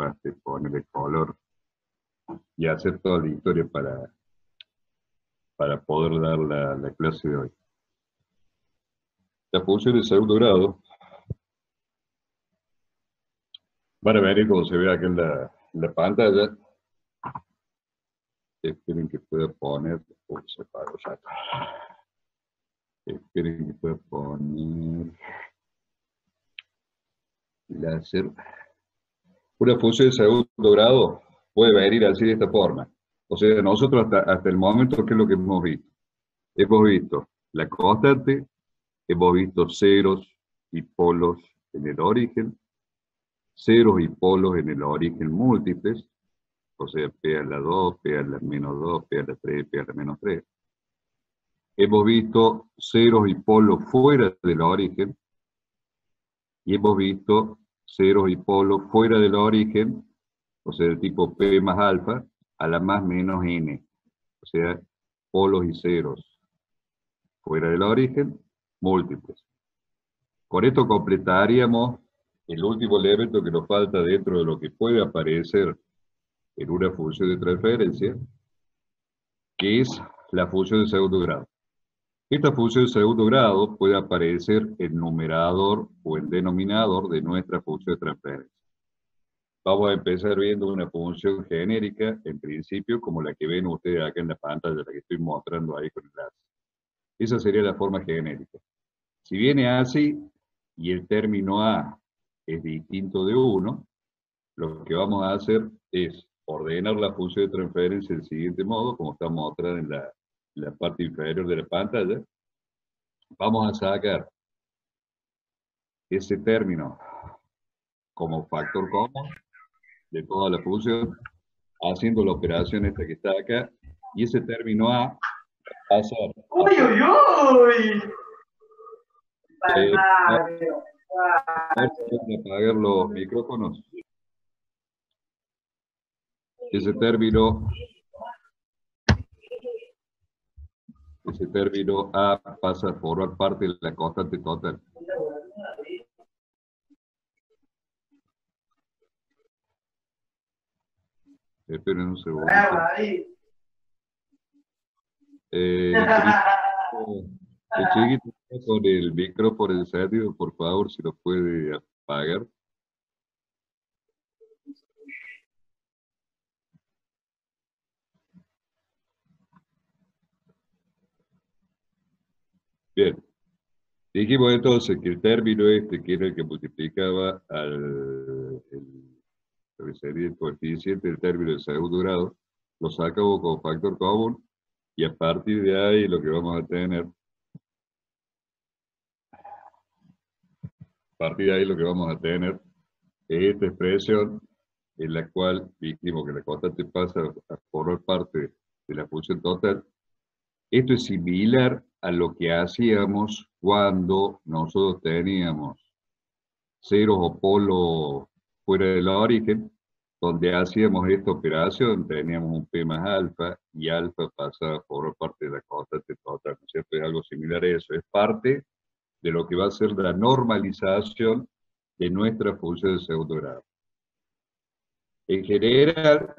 alfa, ponerle color y hacer toda la historia para poder dar la clase de hoy. Las funciones de segundo grado van a venir como se ve acá en la pantalla. Esperen que pueda poner, se apagó ya. Esperen que pueda poner láser. Una función de segundo grado puede venir así de esta forma. O sea, nosotros hasta el momento, ¿qué es lo que hemos visto? Hemos visto la constante, hemos visto ceros y polos en el origen, ceros y polos en el origen múltiples, o sea, P a la 2, P a la menos 2, P a la 3, P a la menos 3. Hemos visto ceros y polos fuera del origen, y hemos visto ceros y polos fuera del origen, o sea, del tipo P más alfa, a la más menos n, o sea, polos y ceros fuera del origen, múltiples. Con esto completaríamos el último elemento que nos falta dentro de lo que puede aparecer en una función de transferencia, que es la función de segundo grado. Esta función de segundo grado puede aparecer en numerador o en denominador de nuestra función de transferencia. Vamos a empezar viendo una función genérica, en principio, como la que ven ustedes acá en la pantalla, la que estoy mostrando ahí con el láser. Esa sería la forma genérica. Si viene así, y el término A es distinto de 1, lo que vamos a hacer es ordenar la función de transferencia del siguiente modo, como está mostrado en la parte inferior de la pantalla. Vamos a sacar ese término como factor común de toda la función, haciendo la operación esta que está acá, y ese término A pasa ¡Uy, uy, uy! apagar los micrófonos. Ese término A pasa a formar parte de la constante total. Esperen un segundo. El chiquito con el micrófono encendido, por favor, si lo puede apagar. Bien. Dijimos entonces que el término este, que era el que multiplicaba lo que sería el coeficiente del término de segundo grado, lo sacamos como factor común, y a partir de ahí lo que vamos a tener, es esta expresión en la cual dijimos que la constante pasa a formar parte de la función total. Esto es similar a lo que hacíamos cuando nosotros teníamos ceros o polos fuera del origen, donde hacíamos esta operación, teníamos un P más alfa, y alfa pasaba a formar parte de la constante total, ¿no es cierto? Es algo similar a eso, es parte de lo que va a ser la normalización de nuestra función de segundo grado. En general,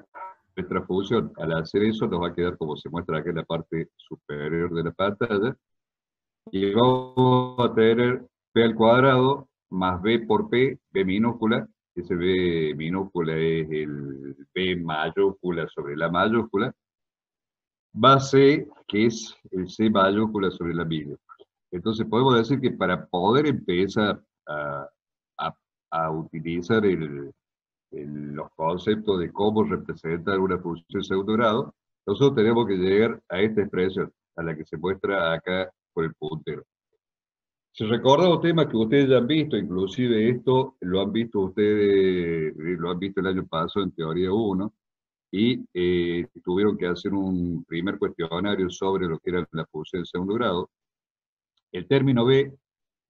nuestra función, al hacer eso, nos va a quedar como se muestra aquí en la parte superior de la pantalla, y vamos a tener P al cuadrado más B por P, B minúscula. Ese B minúscula es el B mayúscula sobre la mayúscula, más C, que es el C mayúscula sobre la minúscula. Entonces podemos decir que para poder empezar a utilizar los conceptos de cómo representar una función de segundo grado, nosotros tenemos que llegar a esta expresión, a la que se muestra acá por el puntero. Si recuerdan los temas que ustedes ya han visto, inclusive esto lo han visto ustedes, lo han visto el año pasado en teoría 1, y tuvieron que hacer un primer cuestionario sobre lo que era la función de segundo grado. El término B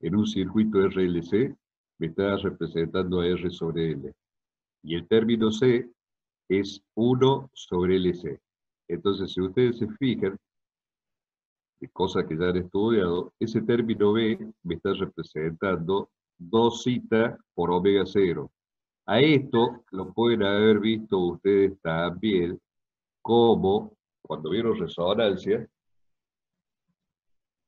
en un circuito RLC me está representando a R sobre L. Y el término C es 1 sobre LC. Entonces, si ustedes se fijan, de cosas que ya han estudiado, ese término B me está representando 2 zeta por omega 0. A esto lo pueden haber visto ustedes también como, cuando vieron resonancia,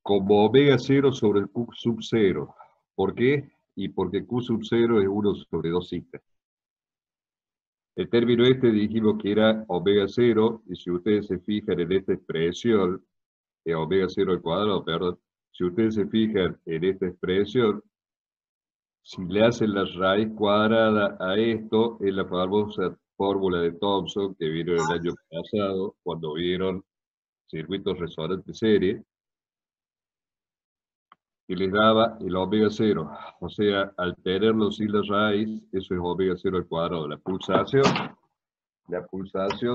como omega cero sobre el Q sub 0. ¿Por qué? Y porque Q sub 0 es 1 sobre 2 sigma. El término este dijimos que era omega cero, y si ustedes se fijan en esta expresión, omega cero al cuadrado, perdón, si ustedes se fijan en esta expresión, si le hacen la raíz cuadrada a esto, es la famosa fórmula de Thomson que vieron el año pasado, cuando vieron circuitos resonantes serie, que les daba el omega cero. O sea, al tenerlo sin la raíz, eso es omega cero al cuadrado. La pulsación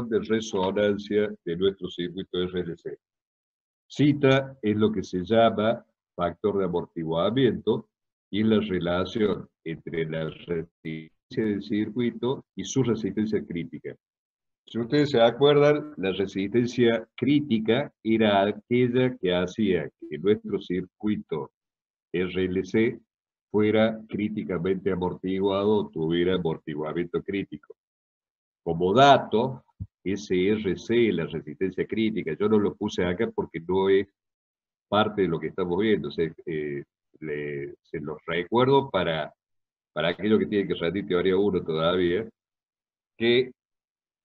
de resonancia de nuestro circuito RLC. Zeta es lo que se llama factor de amortiguamiento y la relación entre la resistencia del circuito y su resistencia crítica. Si ustedes se acuerdan, la resistencia crítica era aquella que hacía que nuestro circuito RLC fuera críticamente amortiguado o tuviera amortiguamiento crítico. Como dato, SRC, la resistencia crítica, yo no lo puse acá porque no es parte de lo que estamos viendo. Se los recuerdo para aquellos que tienen que rendir teoría 1 todavía, que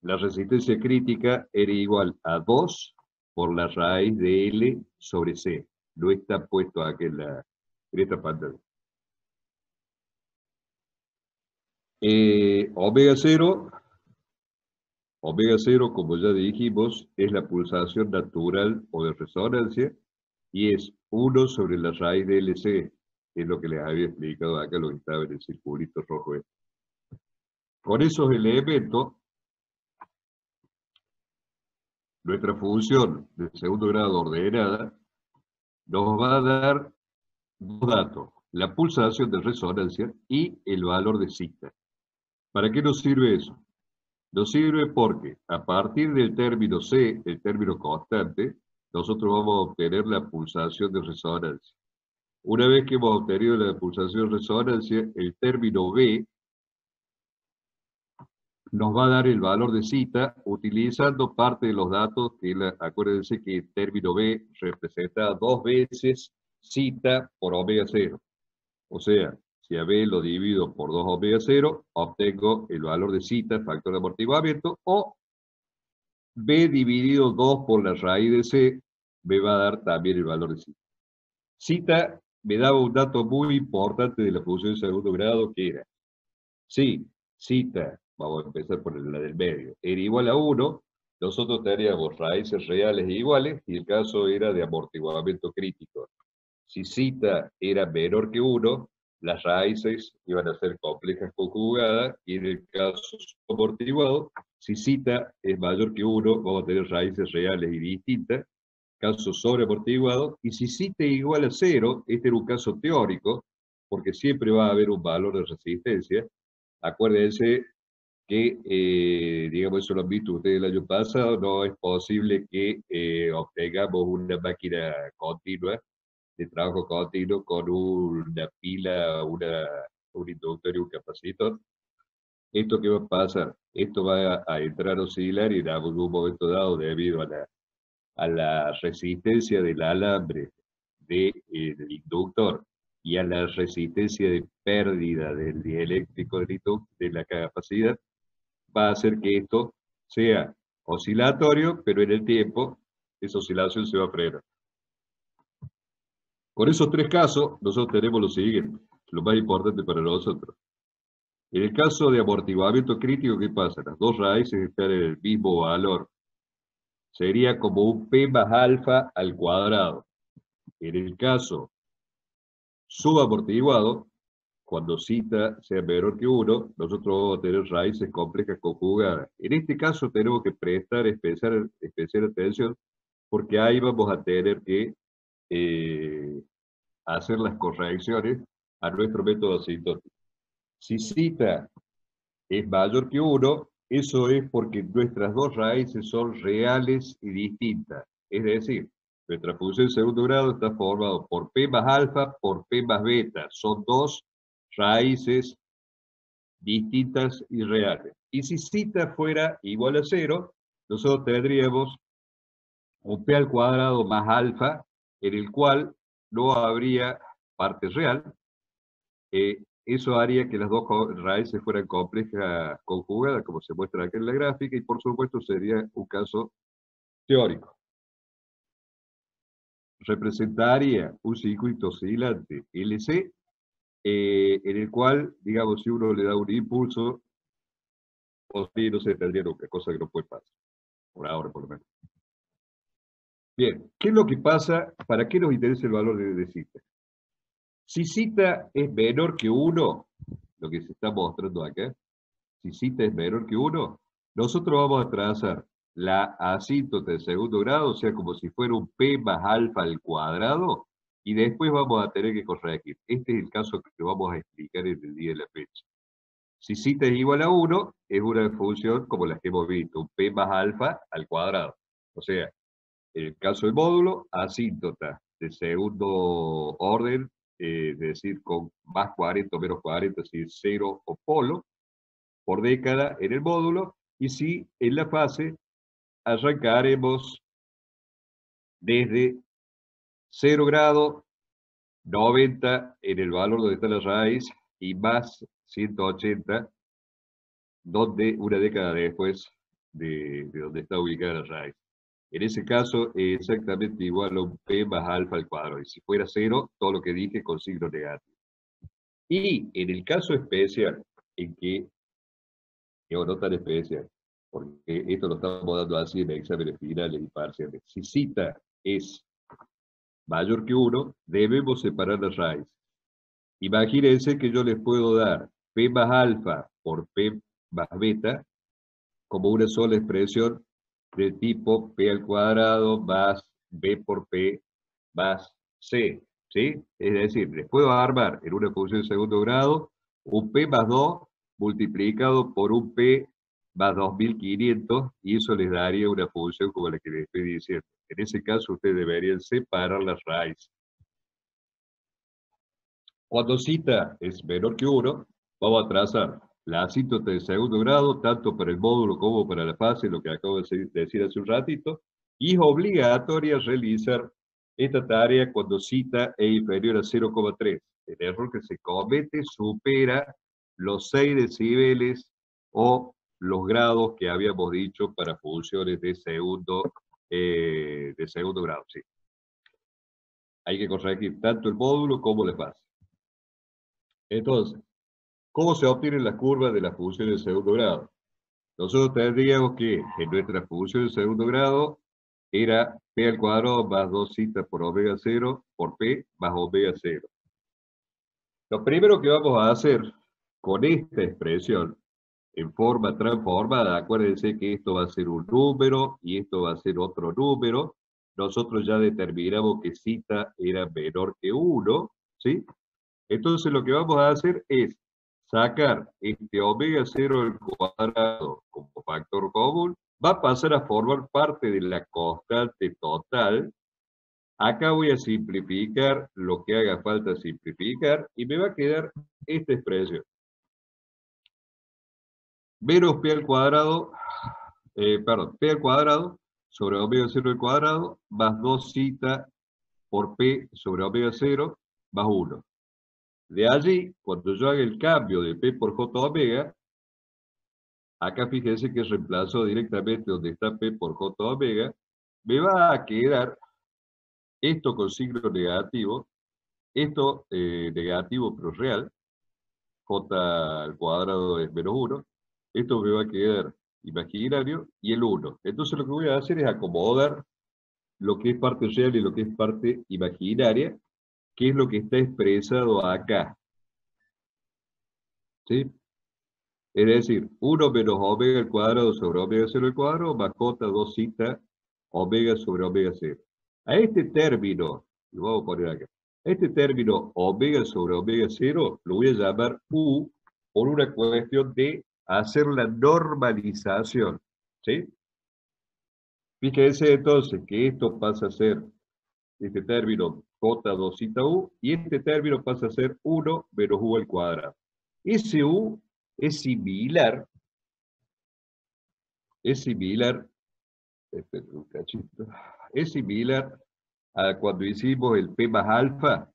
la resistencia crítica era igual a 2 por la raíz de L sobre C. No está puesto aquí en esta pantalla. Omega 0, como ya dijimos, es la pulsación natural o de resonancia, y es 1 sobre la raíz de LC, que es lo que les había explicado acá, lo que estaba en el circulito rojo. Con esos elementos, nuestra función de segundo grado ordenada nos va a dar dos datos: la pulsación de resonancia y el valor de zeta. ¿Para qué nos sirve eso? Nos sirve porque a partir del término C, el término constante, nosotros vamos a obtener la pulsación de resonancia. Una vez que hemos obtenido la pulsación de resonancia, el término B nos va a dar el valor de zeta utilizando parte de los datos que, acuérdense que el término B representa 2 veces zeta por omega 0. O sea, si a B lo divido por 2 omega 0, obtengo el valor de zeta, factor de amortiguamiento, o B dividido 2 por la raíz de C me va a dar también el valor de zeta. Zeta me daba un dato muy importante de la función de segundo grado, que era, si zeta, vamos a empezar por la del medio, era igual a 1, nosotros teníamos raíces reales e iguales, y el caso era de amortiguamiento crítico. Si zeta era menor que 1, las raíces iban a ser complejas conjugadas, y en el caso amortiguado, si zeta es mayor que 1, vamos a tener raíces reales y distintas, caso sobreamortiguado, y si zeta es igual a 0, este era un caso teórico, porque siempre va a haber un valor de resistencia. Acuérdense que, digamos, eso lo han visto ustedes el año pasado, no es posible que obtengamos una máquina continua, de trabajo continuo, con una pila, un inductor y un capacitor. ¿Esto qué va a pasar? Esto va a entrar a oscilar, y en algún momento dado, debido a la resistencia del alambre del inductor y a la resistencia de pérdida del dieléctrico de la capacidad, va a hacer que esto sea oscilatorio, pero en el tiempo esa oscilación se va a frenar. Con esos tres casos, nosotros tenemos lo siguiente, lo más importante para nosotros. En el caso de amortiguamiento crítico, ¿qué pasa? Las dos raíces están en el mismo valor. Sería como un P más alfa al cuadrado. En el caso subamortiguado, cuando zeta sea menor que 1, nosotros vamos a tener raíces complejas conjugadas. En este caso tenemos que prestar especial atención, porque ahí vamos a tener que hacer las correcciones a nuestro método asintótico. Si zeta es mayor que 1, eso es porque nuestras dos raíces son reales y distintas. Es decir, nuestra función de segundo grado está formada por P más alfa por P más beta. Son dos raíces distintas y reales. Y si zeta fuera igual a 0, nosotros tendríamos un p al cuadrado más alfa, en el cual no habría parte real. Eso haría que las dos raíces fueran complejas conjugadas, como se muestra aquí en la gráfica, y por supuesto sería un caso teórico. Representaría un circuito oscilante LC, en el cual, digamos, si uno le da un impulso, o si no se tendría nunca, cosa que no puede pasar, por ahora por lo menos. Bien, ¿qué es lo que pasa? ¿Para qué nos interesa el valor de zeta? Si zeta es menor que 1, lo que se está mostrando acá, si zeta es menor que 1, nosotros vamos a trazar la asíntota de segundo grado, o sea, como si fuera un p más alfa al cuadrado, y después vamos a tener que corregir. Este es el caso que vamos a explicar en el día de la fecha. Si zeta es igual a 1, es una función como la que hemos visto, un p más alfa al cuadrado. O sea, en el caso del módulo, asíntota de segundo orden, es decir, con más 40 o menos 40, es decir, 0 o polo, por década en el módulo, y si en la fase arrancaremos desde 0 grado, 90 en el valor donde está la raíz, y más 180, donde una década después de donde está ubicada la raíz. En ese caso es exactamente igual a un p más alfa al cuadrado. Y si fuera 0, todo lo que dije con signo negativo. Y en el caso especial, en que, digo, no tan especial, porque esto lo estamos dando así en exámenes finales y parciales, si zeta es mayor que 1, debemos separar las raíces. Imagínense que yo les puedo dar p más alfa por p más beta como una sola expresión de tipo p al cuadrado más b por p más c, ¿sí? Es decir, les puedo armar en una función de segundo grado un p más 2 multiplicado por un p más 2500, y eso les daría una función como la que les estoy diciendo. En ese caso, ustedes deberían separar las raíces. Cuando zeta es menor que 1, vamos a trazar la asíntota de segundo grado, tanto para el módulo como para la fase, lo que acabo de decir hace un ratito, y es obligatoria realizar esta tarea cuando zeta es inferior a 0,3. El error que se comete supera los 6 decibeles o los grados que habíamos dicho para funciones de segundo grado. Sí. Hay que corregir tanto el módulo como la fase. Entonces, ¿cómo se obtienen las curvas de las funciones de segundo grado? Nosotros tendríamos que en nuestra función de segundo grado era p al cuadrado más 2 zeta por omega 0 por p más omega 0. Lo primero que vamos a hacer con esta expresión en forma transformada, acuérdense que esto va a ser un número y esto va a ser otro número. Nosotros ya determinamos que zeta era menor que 1, ¿sí? Entonces lo que vamos a hacer es sacar este omega 0 al cuadrado como factor común, va a pasar a formar parte de la constante total. Acá voy a simplificar lo que haga falta simplificar y me va a quedar esta expresión. Menos p al cuadrado, p al cuadrado sobre omega 0 al cuadrado más 2 zeta por p sobre omega 0 más 1. De allí, cuando yo haga el cambio de P por J omega, acá fíjense que reemplazo directamente donde está P por J omega, me va a quedar esto con signo negativo, esto negativo pero real, J al cuadrado es menos 1, esto me va a quedar imaginario y el 1. Entonces lo que voy a hacer es acomodar lo que es parte real y lo que es parte imaginaria, que es lo que está expresado acá. ¿Sí? Es decir, 1 menos omega al cuadrado sobre omega 0 al cuadrado más j 2 zeta omega sobre omega 0. A este término, lo vamos a poner acá, a este término omega sobre omega 0 lo voy a llamar u por una cuestión de hacer la normalización. ¿Sí? Fíjense entonces que esto pasa a ser este término j2 zeta u y este término pasa a ser 1 menos u al cuadrado. Ese u es similar, es similar, espera un cachito, es similar a cuando hicimos el P más alfa,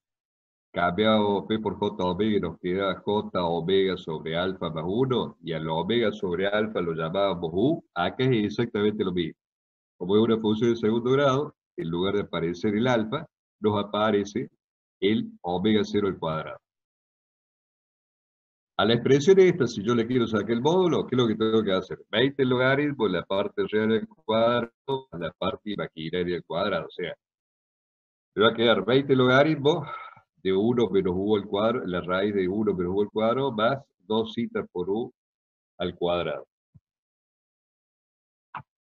cambiado P por J omega y nos queda J omega sobre alfa más 1, y al omega sobre alfa lo llamábamos U. Acá es exactamente lo mismo. Como es una función de segundo grado, en lugar de aparecer el alfa, nos aparece el omega 0 al cuadrado. A la expresión esta, si yo le quiero sacar el módulo, ¿qué es lo que tengo que hacer? 20 logaritmos, la parte real al cuadrado, a la parte imaginaria al cuadrado. O sea, me va a quedar 20 logaritmos de 1 menos u al cuadrado, la raíz de 1 menos u al cuadrado, más 2 citas por u al cuadrado.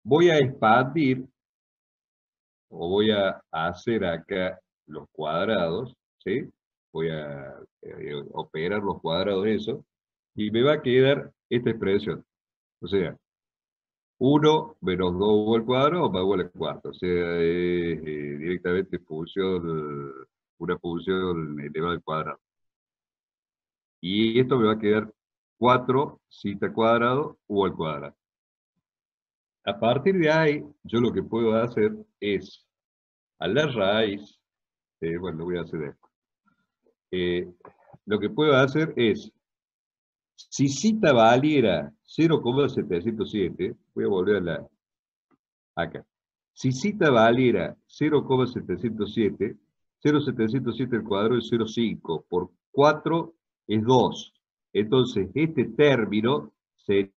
Voy a expandir, o voy a hacer acá los cuadrados, ¿sí? Voy a operar los cuadrados de eso, y me va a quedar esta expresión. O sea, 1 menos 2u al cuadrado más u al cuarto. O sea, es directamente función, una función elevada al cuadrado. Y esto me va a quedar 4 zeta cuadrado u al cuadrado. A partir de ahí, yo lo que puedo hacer es, a la raíz, bueno, lo voy a hacer esto. Lo que puedo hacer es, si zeta valiera 0,707, voy a volver a acá. Si zeta valiera 0,707, 0,707 al cuadrado es 0,5, por 4 es 2. Entonces, este término sería...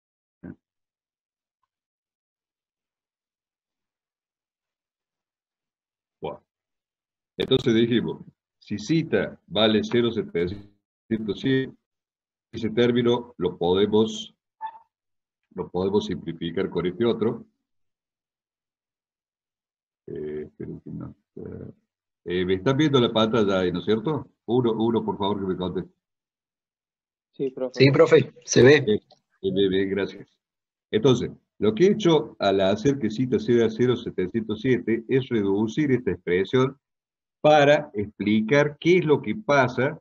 Bueno, entonces dijimos, si zeta vale 0,707, ese término lo podemos simplificar con este otro. Esperen que no. Me están viendo la pantalla ahí, ¿no es cierto? Uno, por favor, que me conteste. Sí, profe. Sí, profe, se ve. Bien, gracias. Entonces, lo que he hecho al hacer que zeta sea 0,707 es reducir esta expresión para explicar qué es lo que pasa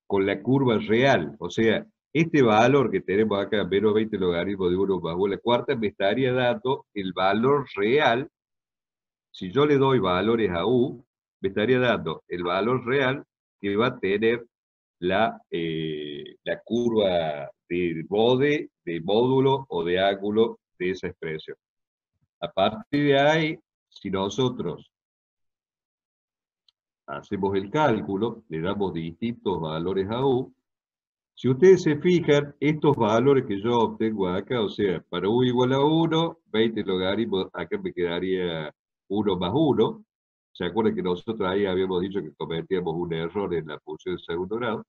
con la curva real. O sea, este valor que tenemos acá, menos 20 logaritmos de 1 más 1 a la cuarta, me estaría dando el valor real. Si yo le doy valores a U, me estaría dando el valor real que va a tener la curva de bode, de módulo o de ángulo de esa expresión. A partir de ahí, si nosotros hacemos el cálculo, le damos distintos valores a U, si ustedes se fijan, estos valores que yo obtengo acá, o sea, para U igual a 1, 20 logaritmos, acá me quedaría 1 más 1. ¿Se acuerdan que nosotros ahí habíamos dicho que cometíamos un error en la función de segundo grado?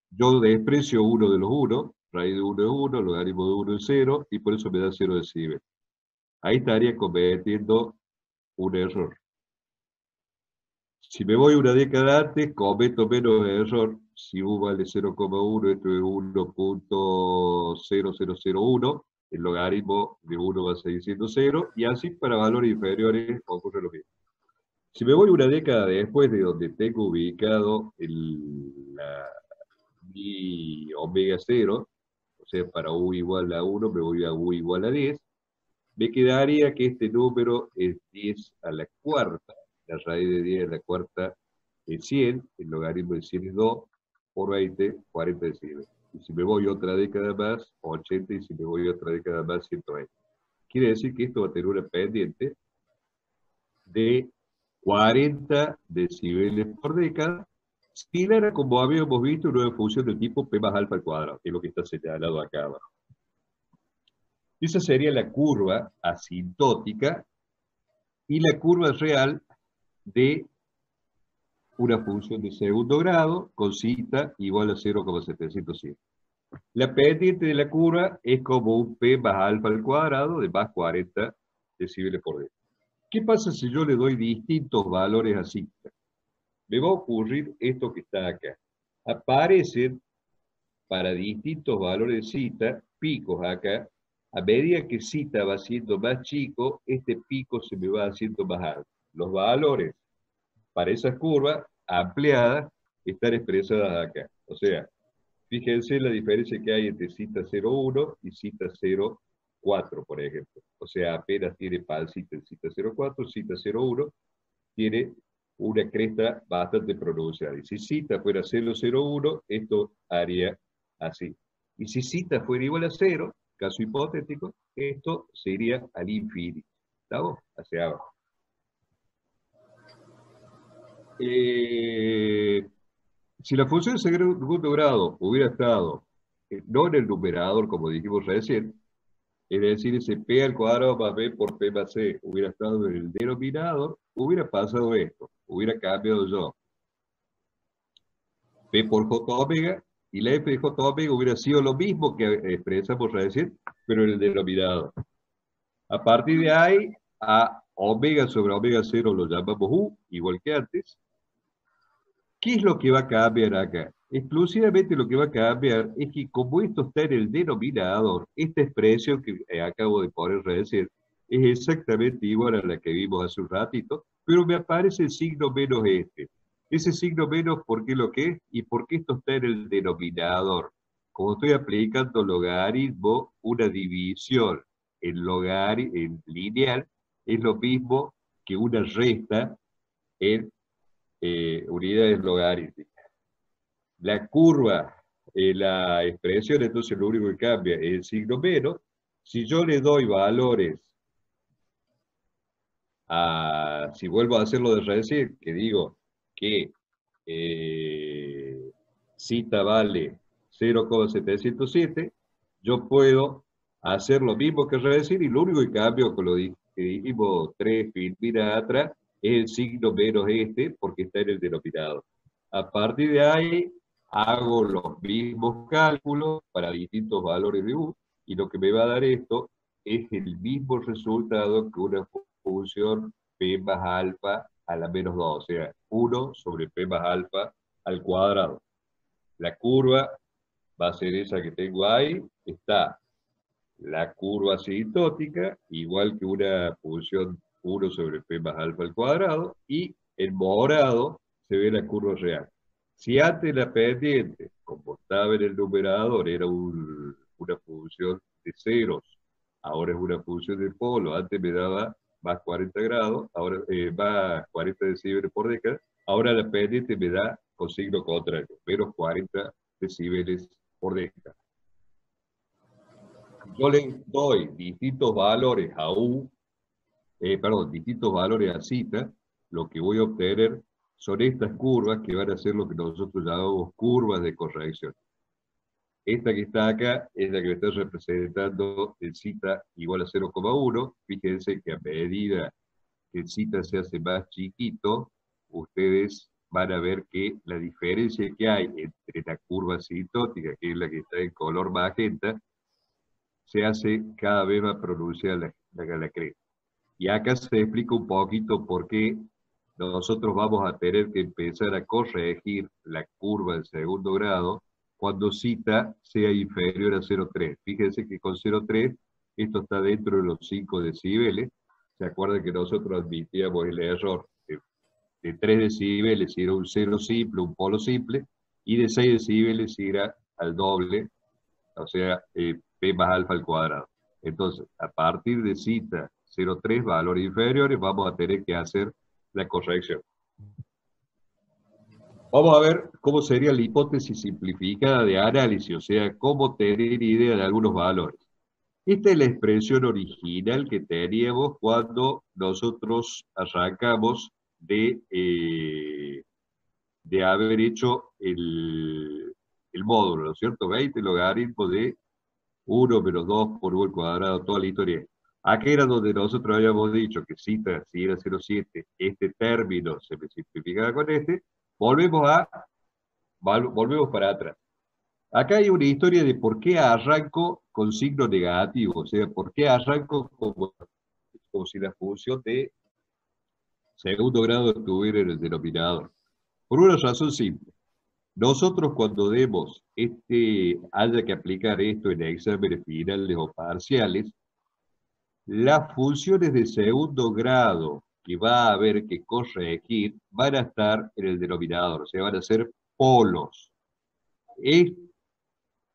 Yo desprecio uno de los 1, raíz de 1 es 1, logaritmo de 1 es 0, y por eso me da 0 decibel. Ahí estaría cometiendo un error. Si me voy una década antes, cometo menos error. Si U vale 0,1, esto es 1,0001, el logaritmo de 1 va a seguir siendo 0, y así para valores inferiores ocurre lo mismo. Si me voy una década después de donde tengo ubicado mi omega 0, o sea, para U igual a 1, me voy a U igual a 10, me quedaría que este número es 10 a la cuarta, la raíz de 10 a la cuarta es 100, el logaritmo de 100 es 2, por 20, 40 decibeles. Y si me voy otra década más, 80, y si me voy otra década más, 120. Quiere decir que esto va a tener una pendiente de 40 decibeles por década, similar a como habíamos visto una función del tipo P más alfa al cuadrado, que es lo que está señalado acá abajo. Esa sería la curva asintótica y la curva real de una función de segundo grado con zeta igual a 0,707. La pendiente de la curva es como un P más alfa al cuadrado de más 40 decibeles por década. ¿Qué pasa si yo le doy distintos valores a zeta? Me va a ocurrir esto que está acá. Aparecen para distintos valores de zeta picos acá. A medida que zeta va siendo más chico, este pico se me va haciendo más alto. Los valores para esas curvas ampliadas están expresadas acá. O sea, Fíjense la diferencia que hay entre cita 01 y cita 04, por ejemplo. O sea, apenas tiene palcita en cita 04, cita 01 tiene una cresta bastante pronunciada. Y si cita fuera 001, esto haría así. Y si cita fuera igual a 0, caso hipotético, esto sería al infinito. ¿Estamos? Hacia abajo. Si la función de segundo grado hubiera estado no en el numerador, como dijimos recién, es decir, ese p al cuadrado más b por p más c hubiera estado en el denominador, hubiera pasado esto, hubiera cambiado yo p por j omega, y la f de j omega hubiera sido lo mismo que expresamos recién, pero en el denominador. A partir de ahí, a omega sobre omega 0 lo llamamos u, igual que antes. ¿Qué es lo que va a cambiar acá? Exclusivamente lo que va a cambiar es que como esto está en el denominador, esta expresión que acabo de poner recién es exactamente igual a la que vimos hace un ratito, pero me aparece el signo menos este. Ese signo menos, ¿por qué lo que es? Y por qué esto está en el denominador. Como estoy aplicando logaritmo, una división en lineal es lo mismo que una resta en unidades logarítmicas. La curva, la expresión, entonces lo único que cambia es el signo menos. Si yo le doy valores si vuelvo a hacerlo de recién, que digo que cita vale 0,707, yo puedo hacer lo mismo que recién y lo único que cambio con lo que dijimos 3 filminas atrás es el signo menos este porque está en el denominador. A partir de ahí hago los mismos cálculos para distintos valores de u y lo que me va a dar esto es el mismo resultado que una función p más alfa a la menos 2, o sea, 1 sobre p más alfa al cuadrado. La curva va a ser esa que tengo ahí, está la curva asintótica, igual que una función 1 sobre p más alfa al cuadrado, y en morado se ve la curva real. Si antes la pendiente, como estaba en el numerador, era una función de ceros, ahora es una función de polo, antes me daba más 40 grados, ahora más 40 decibeles por década, ahora la pendiente me da con signo contrario, menos 40 decibeles por década. Yo le doy distintos valores a distintos valores a cita, lo que voy a obtener son estas curvas que van a ser lo que nosotros llamamos curvas de corrección. Esta que está acá es la que me está representando el cita igual a 0,1. Fíjense que a medida que el cita se hace más chiquito, ustedes van a ver que la diferencia que hay entre la curva asintótica, que es la que está en color magenta, se hace cada vez más pronunciada la cresta. Y acá se explica un poquito por qué nosotros vamos a tener que empezar a corregir la curva del segundo grado cuando cita sea inferior a 0,3. Fíjense que con 0,3 esto está dentro de los 5 decibeles. ¿Se acuerdan que nosotros admitíamos el error de 3 decibeles si era un cero simple, un polo simple, y de 6 decibeles si era al doble, o sea, p más alfa al cuadrado? Entonces, a partir de cita 0,3, valores inferiores, vamos a tener que hacer la corrección. Vamos a ver cómo sería la hipótesis simplificada de análisis, o sea, cómo tener idea de algunos valores. Esta es la expresión original que teníamos cuando nosotros arrancamos de haber hecho el módulo, ¿no es cierto? 20 logaritmos de 1 menos 2 por u al cuadrado, toda la historia. Aquí era donde nosotros habíamos dicho que cita, si era 0,7, este término se me simplificaba con este, volvemos para atrás. Acá hay una historia de por qué arranco con signo negativo, o sea, por qué arranco como si la función de segundo grado estuviera en el denominador. Por una razón simple. Nosotros cuando haya que aplicar esto en exámenes finales o parciales, las funciones de segundo grado que va a haber que corregir van a estar en el denominador, o sea, van a ser polos.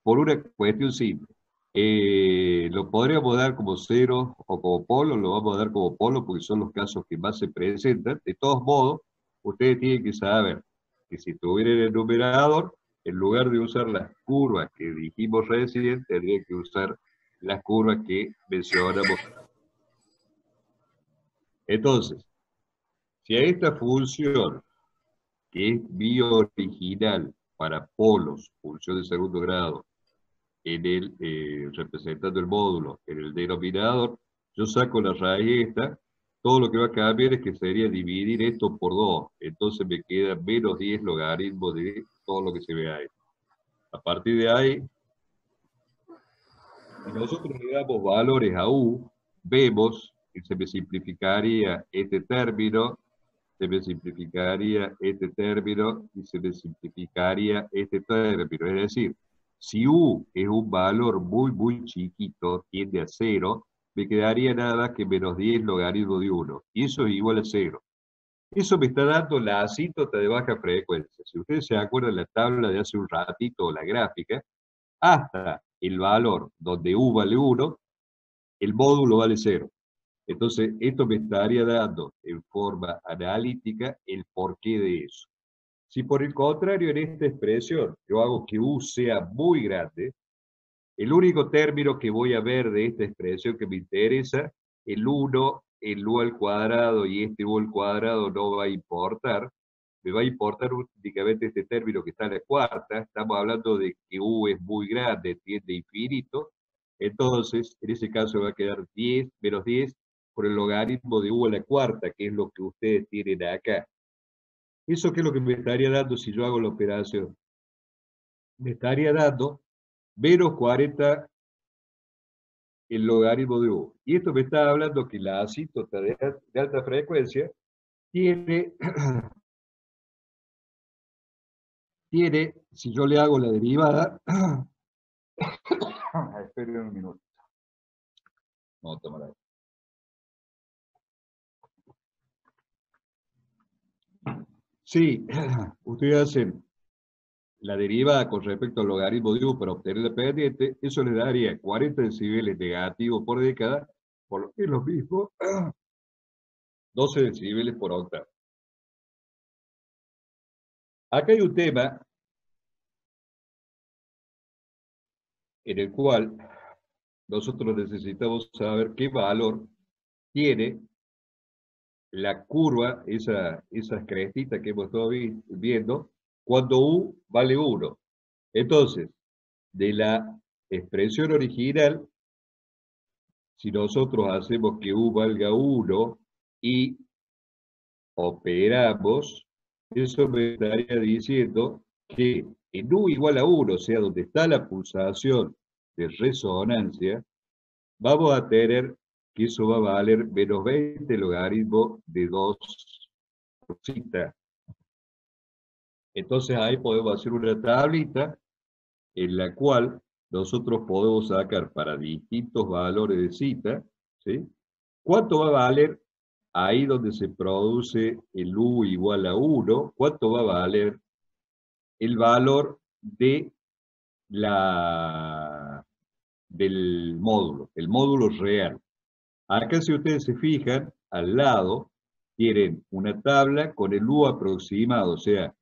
por una cuestión simple. Lo podríamos dar como cero o como polo, lo vamos a dar como polo porque son los casos que más se presentan. De todos modos, ustedes tienen que saber que si tuvieran el numerador, en lugar de usar las curvas que dijimos recién, tendrían que usar las curvas que mencionamos. Entonces, si a esta función, que es mi original para polos, función de segundo grado, en el representando el módulo en el denominador, yo saco la raíz esta, todo lo que va a cambiar es que sería dividir esto por 2, entonces me queda menos 10 logaritmos de todo lo que se ve ahí. A partir de ahí, si nosotros le damos valores a u, vemos que se me simplificaría este término, se me simplificaría este término y se me simplificaría este término. Es decir, si u es un valor muy chiquito, tiende a 0, me quedaría nada más que menos 10 logaritmo de 1. Y eso es igual a 0. Eso me está dando la asíntota de baja frecuencia. Si ustedes se acuerdan de la tabla de hace un ratito, la gráfica, hasta el valor donde u vale 1, el módulo vale 0. Entonces, esto me estaría dando en forma analítica el porqué de eso. Si por el contrario en esta expresión yo hago que u sea muy grande, el único término que voy a ver de esta expresión que me interesa, el 1, el u al cuadrado y este u al cuadrado no va a importar, me va a importar únicamente este término que está en la cuarta, estamos hablando de que u es muy grande, tiende a infinito, entonces en ese caso va a quedar 10 menos 10 por el logaritmo de u a la cuarta, que es lo que ustedes tienen acá. ¿Eso qué es lo que me estaría dando si yo hago la operación? Me estaría dando menos 40 el logaritmo de u. Y esto me está hablando que la asíntota de alta frecuencia tiene, tiene, si yo le hago la derivada, esperen un minuto. Vamos a tomar ahí. Sí, ustedes hacen la derivada con respecto al logaritmo de u para obtener la pendiente, eso le daría 40 decibeles negativos por década, por lo que es lo mismo, 12 decibeles por octava. Acá hay un tema en el cual nosotros necesitamos saber qué valor tiene la curva, esas crestitas que hemos estado viendo, cuando u vale 1. Entonces, de la expresión original, si nosotros hacemos que u valga 1 y operamos, eso me estaría diciendo que en u igual a 1, o sea, donde está la pulsación de resonancia, vamos a tener que eso va a valer menos 20 logaritmo de 2 por cita. Entonces ahí podemos hacer una tablita en la cual nosotros podemos sacar para distintos valores de cita, ¿sí? ¿Cuánto va a valer ahí donde se produce el u igual a 1? ¿Cuánto va a valer el valor de del módulo, el módulo real? Acá si ustedes se fijan, al lado tienen una tabla con el u aproximado, o sea,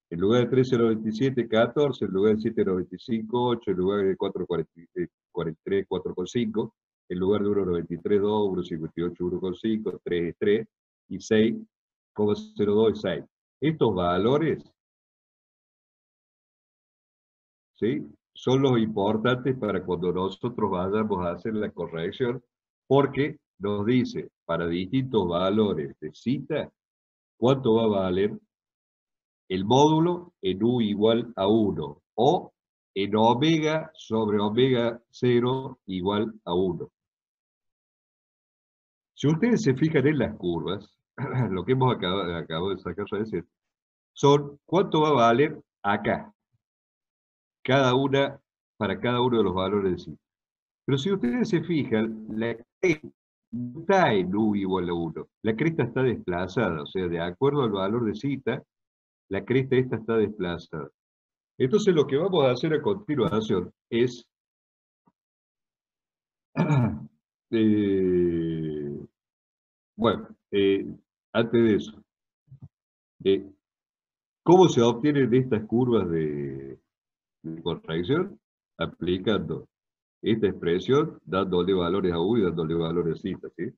en lugar de 13,97, 14, en lugar de 7,95, 8, en lugar de 4,43, 4,5, en lugar de 1,93, 2, 1,58, 1,5, 3, 3 y 6,02 y 6. Estos valores, ¿sí?, son los importantes para cuando nosotros vayamos a hacer la corrección, porque nos dice para distintos valores de cita cuánto va a valer el módulo en u igual a 1 o en omega sobre omega 0 igual a 1. Si ustedes se fijan en las curvas, lo que hemos acabado de sacar recién, son cuánto va a valer acá, para cada uno de los valores de cita. Pero si ustedes se fijan, la cresta no está en u igual a 1. La cresta está desplazada, o sea, de acuerdo al valor de cita, la cresta esta está desplazada. Entonces lo que vamos a hacer a continuación es, eh, bueno, antes de eso, eh, ¿cómo se obtienen estas curvas de contracción? Aplicando esta expresión, dándole valores a U y dándole valores a zeta, ¿sí?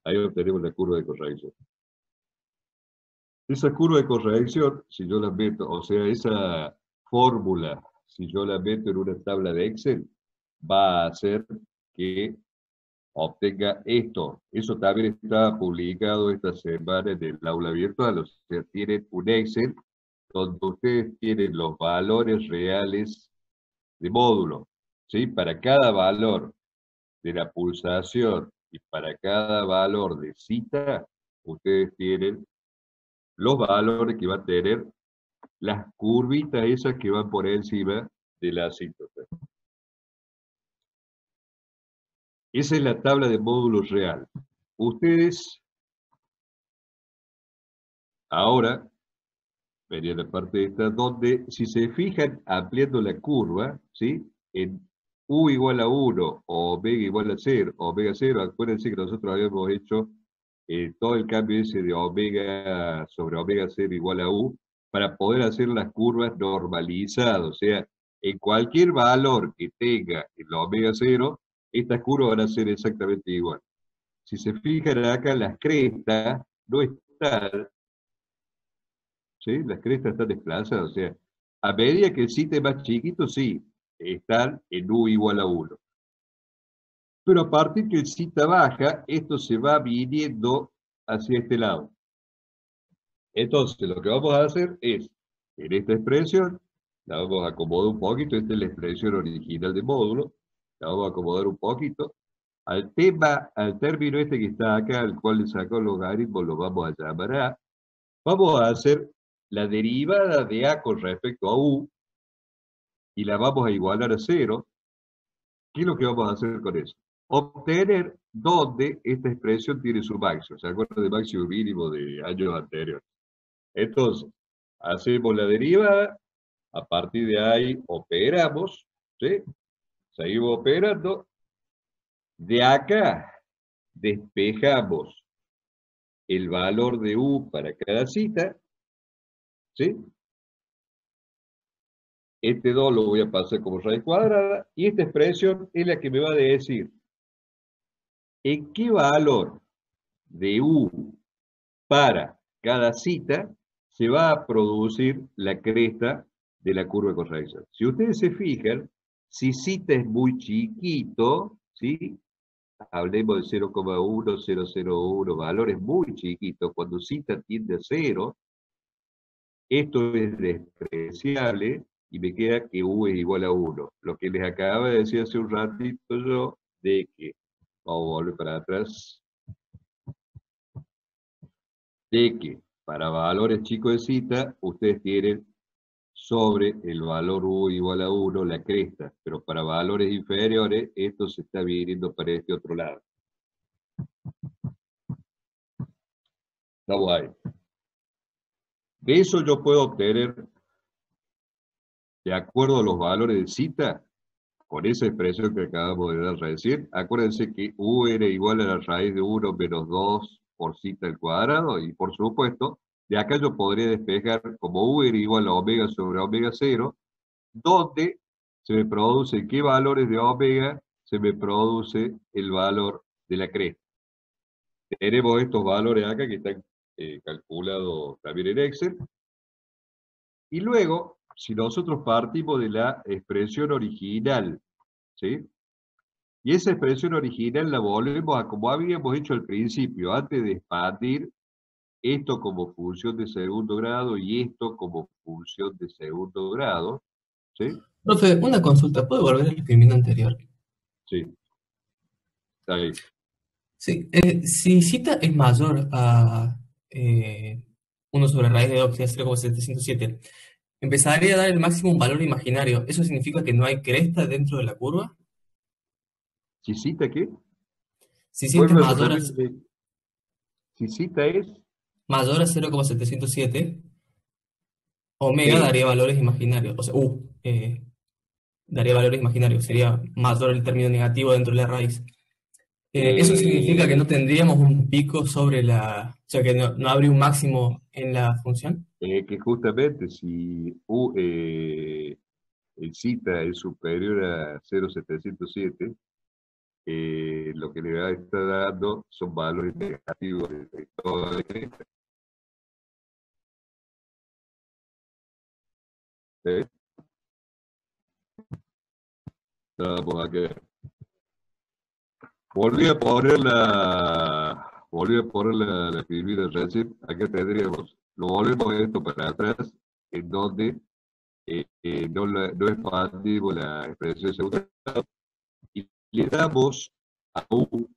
Ahí obtenemos la curva de corrección. Esa curva de corrección, si yo la meto, o sea, esa fórmula, si yo la meto en una tabla de Excel, va a hacer que obtenga esto. Eso también está publicado esta semana en el aula virtual, o sea, tienen un Excel donde ustedes tienen los valores reales de módulo, ¿sí? Para cada valor de la pulsación y para cada valor de cita, ustedes tienen los valores que va a tener las curvitas esas que van por encima de la asíntota. Esa es la tabla de módulos real. Ustedes ahora, vería la parte esta, donde si se fijan ampliando la curva, ¿sí? En U igual a 1, o omega igual a 0, omega 0, acuérdense que nosotros habíamos hecho todo el cambio ese de omega sobre omega 0 igual a U, para poder hacer las curvas normalizadas, o sea, en cualquier valor que tenga el omega 0, estas curvas van a ser exactamente igual. Si se fijan acá, las crestas no están, ¿sí? Las crestas están desplazadas, o sea, a medida que el sitio es más chiquito, sí, están en U igual a 1. Pero a partir que el cita baja, esto se va viniendo hacia este lado. Entonces, lo que vamos a hacer es, en esta expresión, la vamos a acomodar un poquito, esta es la expresión original de módulo, la vamos a acomodar un poquito. Al tema, al término este que está acá, al cual le sacó el logaritmo, lo vamos a llamar A. Vamos a hacer la derivada de A con respecto a U, y la vamos a igualar a 0. ¿Qué es lo que vamos a hacer con eso? Obtener dónde esta expresión tiene su máximo. ¿Se acuerdan de máximo mínimo de años anteriores? Entonces, hacemos la derivada, a partir de ahí operamos, ¿sí? Seguimos operando. De acá despejamos el valor de U para cada cita, ¿sí? Este 2 lo voy a pasar como raíz cuadrada, y esta expresión es la que me va a decir en qué valor de U para cada cita se va a producir la cresta de la curva de corrección. Si ustedes se fijan, si cita es muy chiquito, ¿sí? Hablemos de 0,1, 0,01, valores muy chiquitos, cuando cita tiende a 0, esto es despreciable y me queda que U es igual a 1. Lo que les acababa de decir hace un ratito yo, de que, vamos a volver para atrás, de que para valores chicos de cita, ustedes tienen sobre el valor U igual a 1 la cresta, pero para valores inferiores, esto se está viniendo para este otro lado. Estamos ahí. De eso yo puedo obtener, de acuerdo a los valores de cita, con esa expresión que acabamos de dar recién, acuérdense que U era igual a la raíz de 1 menos 2 por cita al cuadrado, y por supuesto, de acá yo podría despejar como U era igual a omega sobre omega 0, donde se me produce, en qué valores de omega se me produce el valor de la cresta. Tenemos estos valores acá que están calculados también en Excel, y luego, si nosotros partimos de la expresión original, ¿sí? Y esa expresión original la volvemos a como habíamos hecho al principio, antes de expandir esto como función de segundo grado y esto como función de segundo grado, ¿sí? Profe, una consulta, ¿puedo volver al experimento anterior? Sí, está ahí. Sí, si cita es mayor a 1 sobre raíz de 2, que es 0,707, empezaría a dar el máximo un valor imaginario. ¿Eso significa que no hay cresta dentro de la curva? ¿Cita qué? Si cita es Vuelve a repetir. Cita es, mayor a 0,707, omega sí, daría valores imaginarios, o sea, U. daría valores imaginarios, sería mayor el término negativo dentro de la raíz. Eso significa que Eh, no tendríamos un pico sobre o sea, que no habría un máximo en la función. que justamente si el zeta es superior a 0,707, lo que le va a estar dando son valores negativos de toda la cresta. ¿Eh? Vamos a quedar. Volví a poner la escribir de recién. Acá tendríamos, lo volvemos esto para atrás, en donde no expandimos la expresión de segundo grado y le damos a U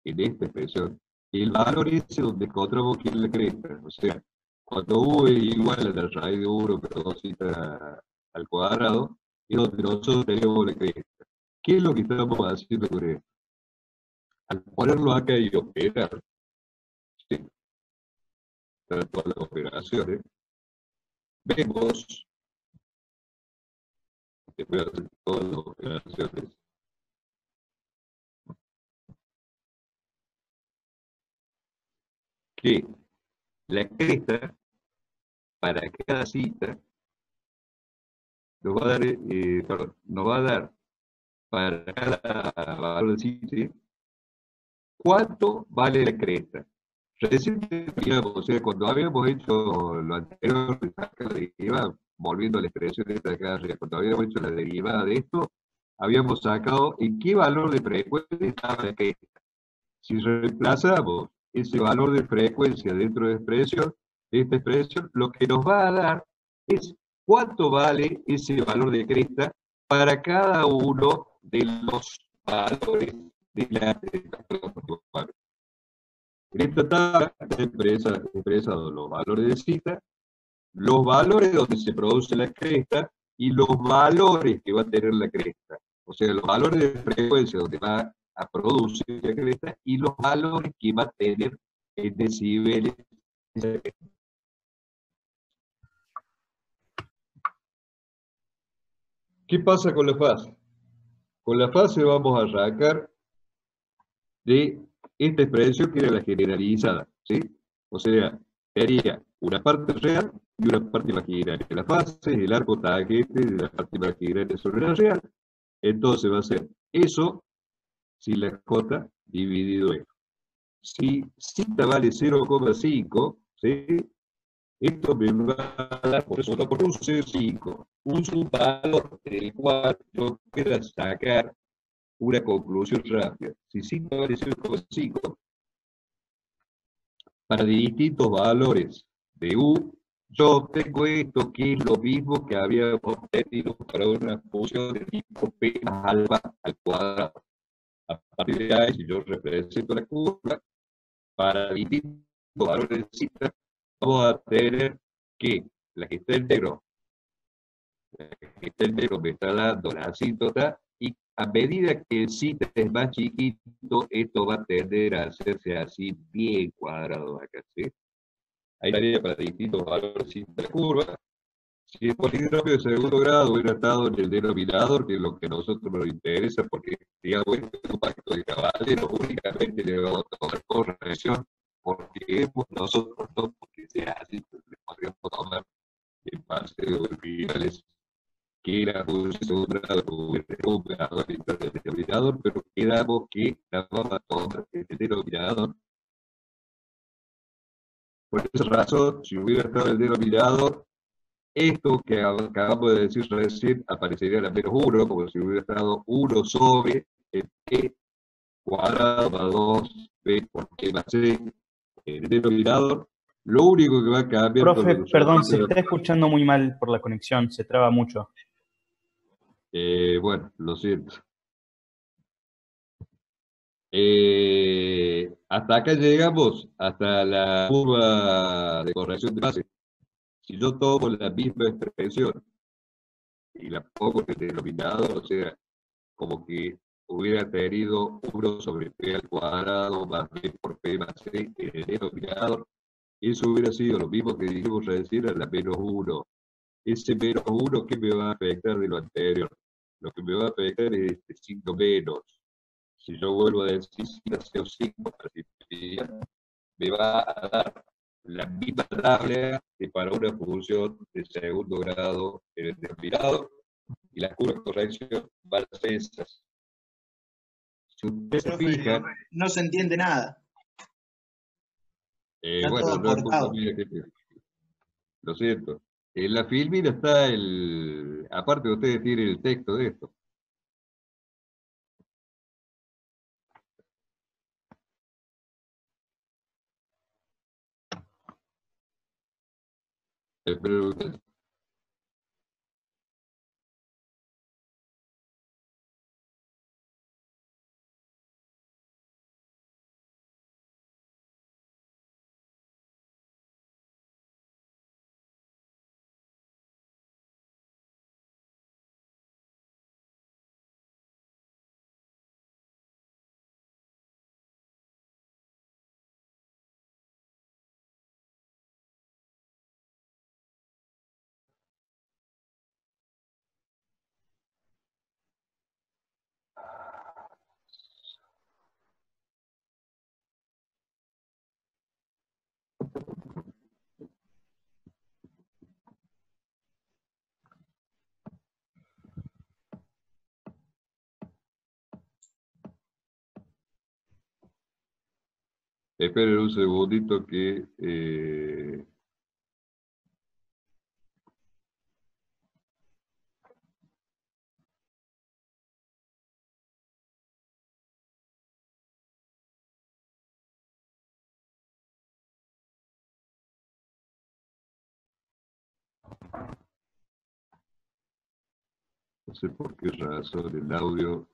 en esta expresión el valor ese donde encontramos que es la cresta. O sea, cuando U es igual a la raíz de 1 pero 2 al cuadrado, es donde nosotros tenemos la cresta. ¿Qué es lo que estamos haciendo con esto? Al ponerlo acá y operar, ¿sí? Todas las operaciones, vemos, después de hacer todas las operaciones, que la cresta para cada cita nos va a dar, perdón, nos va a dar para cada valor de cita cuánto vale la cresta. Recién, digamos, o sea, cuando habíamos hecho lo anterior, la deriva, volviendo a la expresión de esta de acá arriba, cuando habíamos hecho la derivada de esto, habíamos sacado en qué valor de frecuencia estaba la cresta. Si reemplazamos ese valor de frecuencia dentro de esta expresión, lo que nos va a dar es cuánto vale ese valor de cresta para cada uno de los valores de la en esta tabla está expresado los valores de cita, los valores donde se produce la cresta y los valores que va a tener la cresta. O sea, los valores de frecuencia donde va a producir la cresta y los valores que va a tener en decibeles. ¿Qué pasa con la fase? Con la fase vamos a arrancar de esta expresión que era la generalizada, ¿sí? O sea, sería una parte real y una parte imaginaria. La fase es el arco tangente de la parte imaginaria sobre la real. Entonces va a ser eso sin la J dividido en. Si cita vale 0,5, ¿sí? Esto me va a dar, por eso, por un 0,5, un subvalor del cual yo pueda sacar una conclusión rápida. Si cita vale 0,5, para distintos valores de U, yo obtengo esto que es lo mismo que había obtenido para una función de tipo P más alfa al cuadrado. A partir de ahí, si yo represento la curva, para distintos valores de cita, vamos a tener que la que está en negro, me está dando la asíntota y a medida que el cita es más chiquito, esto va a tender a hacerse así bien cuadrado acá, ¿sí? Ahí estaría para distintos valores de la curva. Si el polinomio de segundo grado hubiera estado en el denominador, que es lo que a nosotros nos interesa, porque, digamos, este es un pacto de caballeros, únicamente le vamos a tomar corrección, porque nosotros no, porque sea así, le podríamos tomar en base de originales, que era un segundo grado, un grado del denominador, pero quedamos que la vamos a tomar en el denominador. Por esa razón, si hubiera estado el denominador, esto que acabamos de decir recién aparecería a la menos 1, como si hubiera estado 1 sobre el P cuadrado más 2P por P más C en el denominador. Lo único que va a cambiar con Profe, los perdón, se está escuchando muy mal por la conexión, se traba mucho. bueno, lo siento. Hasta acá llegamos, hasta la curva de corrección de base. Si yo tomo la misma expresión y la pongo en el denominador, o sea, como que hubiera tenido 1 sobre P al cuadrado más B por P más C en el denominador, eso hubiera sido lo mismo que dijimos recién a la menos 1 ese menos 1, ¿qué me va a afectar de lo anterior? Lo que me va a afectar es este signo menos. Si yo vuelvo a decir sin hacer signo para simplificar, me va a dar la misma tabla que para una función de segundo grado en el denominador, y las curvas de corrección van a ser esas. Si ustedes se Profe, fijan, no se entiende nada. Está bueno, todo no es culpa cortado. mía que lo siento. En la filmina está el. Aparte, ustedes tienen el texto de esto. Espero ustedes. Esperen un segundito que. No sé por qué razón el audio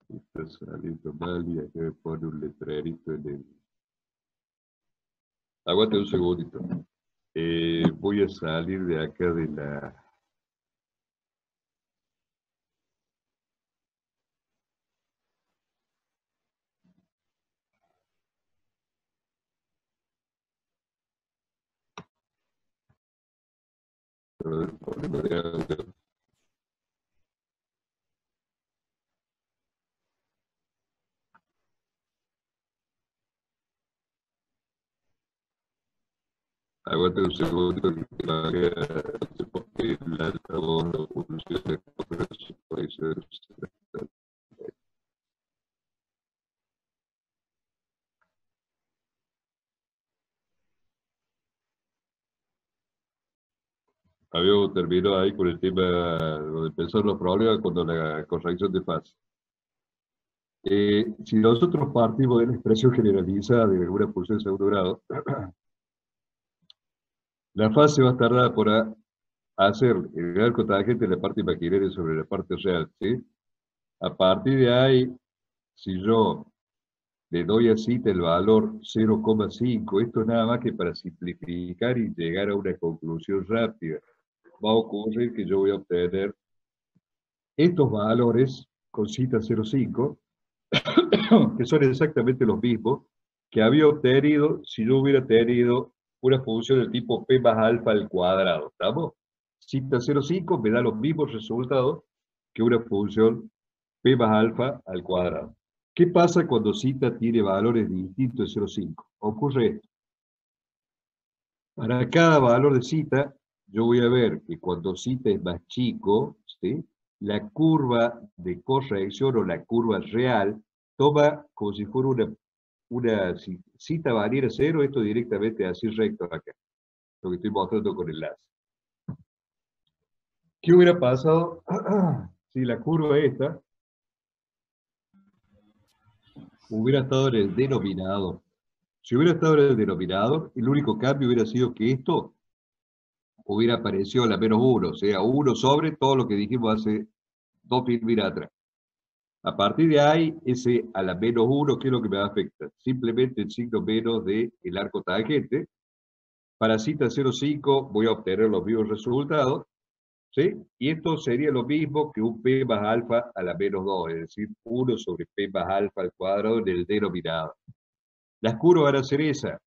está saliendo mal y acá me pone un letrerito en el. Aguante un segundito. Voy a salir de acá de la. Problema de audio. Aguante un segundo que no sé por qué el altavoz no funciona, pero eso puede ser. Habíamos terminado ahí con el tema donde empezaron los problemas cuando la corrección de fase. Si nosotros partimos de la expresión generalizada de alguna función de segundo grado, la fase va a tardar por hacer el arco tangente de la parte imaginaria sobre la parte real, ¿sí? A partir de ahí, si yo le doy a cita el valor 0,5, esto es nada más que para simplificar y llegar a una conclusión rápida. Va a ocurrir que yo voy a obtener estos valores con cita 0,5, que son exactamente los mismos que había obtenido si yo hubiera tenido una función del tipo p más alfa al cuadrado, ¿estamos? Cita 0,5 me da los mismos resultados que una función p más alfa al cuadrado. ¿Qué pasa cuando cita tiene valores distintos de 0,5? Ocurre esto. Para cada valor de cita, yo voy a ver que cuando cita es más chico, ¿sí? La curva de corrección o la curva real toma como si fuera si cita valiera 0, esto directamente así recto acá, lo que estoy mostrando con el enlace. ¿Qué hubiera pasado si la curva esta hubiera estado en el denominador? Si hubiera estado en el denominador, el único cambio hubiera sido que esto hubiera aparecido a la menos 1, o sea, 1 sobre todo lo que dijimos hace 2 filminas atrás. A partir de ahí, ese a la menos 1, ¿qué es lo que me va a afectar? Simplemente el signo menos del arco tangente. Para cita 0,5 voy a obtener los mismos resultados, ¿sí? Y esto sería lo mismo que un p más alfa a la menos 2, es decir, 1 sobre p más alfa al cuadrado en el denominador. Las curvas van a ser esas.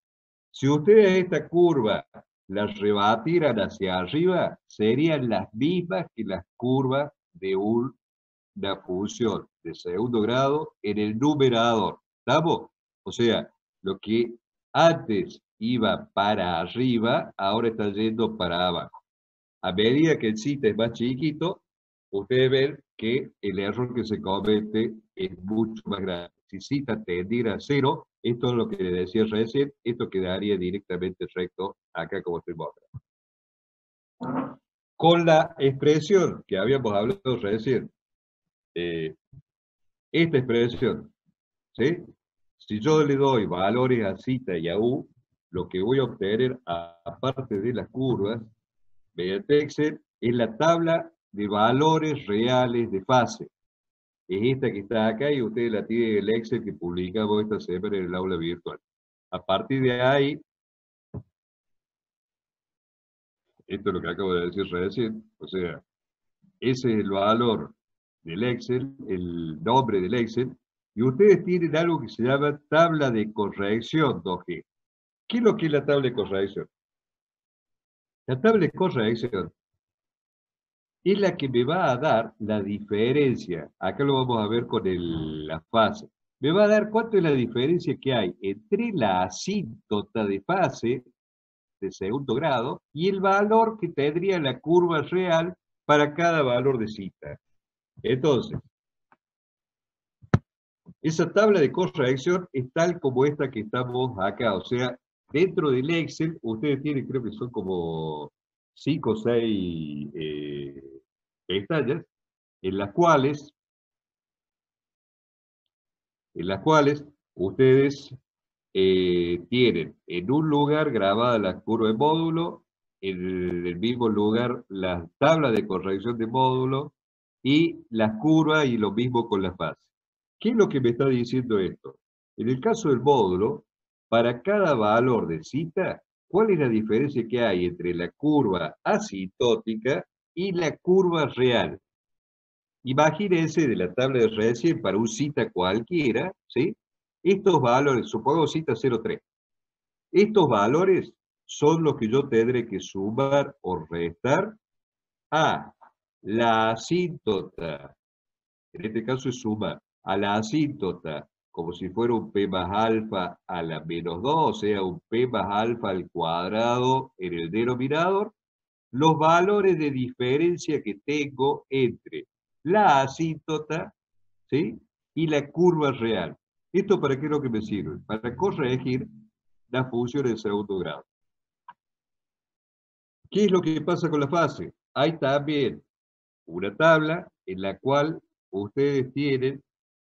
Si ustedes esta curva las rebatieran hacia arriba, serían las mismas que las curvas de una función de segundo grado en el numerador. ¿Estamos? O sea, lo que antes iba para arriba, ahora está yendo para abajo. A medida que el cita es más chiquito, ustedes ven que el error que se comete es mucho más grande. Si cita tendiera a cero, esto es lo que le decía recién, esto quedaría directamente recto acá como estoy mostrando. Con la expresión que habíamos hablado recién, esta expresión, ¿sí? Si yo le doy valores a cita y a u, lo que voy a obtener, aparte de las curvas, mediante Excel, es la tabla de valores reales de fase. Es esta que está acá y ustedes la tienen en el Excel que publicamos esta semana en el aula virtual. A partir de ahí, esto es lo que acabo de decir recién, o sea, ese es el valor del Excel, el nombre del Excel, y ustedes tienen algo que se llama tabla de corrección 2G. ¿Qué es lo que es la tabla de corrección? La tabla de corrección es la que me va a dar la diferencia. Acá lo vamos a ver con la fase. Me va a dar cuánto es la diferencia que hay entre la asíntota de fase de segundo grado y el valor que tendría la curva real para cada valor de cita. Entonces, esa tabla de corrección es tal como esta que estamos acá. O sea, dentro del Excel, ustedes tienen, creo que son como 5 o 6 pestañas, en las cuales ustedes tienen en un lugar grabada la curva de módulo, en el mismo lugar las tablas de corrección de módulo y las curvas y lo mismo con la fase. ¿Qué es lo que me está diciendo esto? En el caso del módulo, para cada valor de cita, ¿cuál es la diferencia que hay entre la curva asintótica y la curva real? Imagínense de la tabla de recién para un cita cualquiera, ¿sí? Estos valores, supongamos cita 0,3. Estos valores son los que yo tendré que sumar o restar a la asíntota. En este caso es sumar a la asíntota, como si fuera un p más alfa a la menos 2, o sea, un p más alfa al cuadrado en el denominador, los valores de diferencia que tengo entre la asíntota, ¿sí?, y la curva real. ¿Esto para qué es lo que me sirve? Para corregir las funciones de segundo grado. ¿Qué es lo que pasa con la fase? Hay también una tabla en la cual ustedes tienen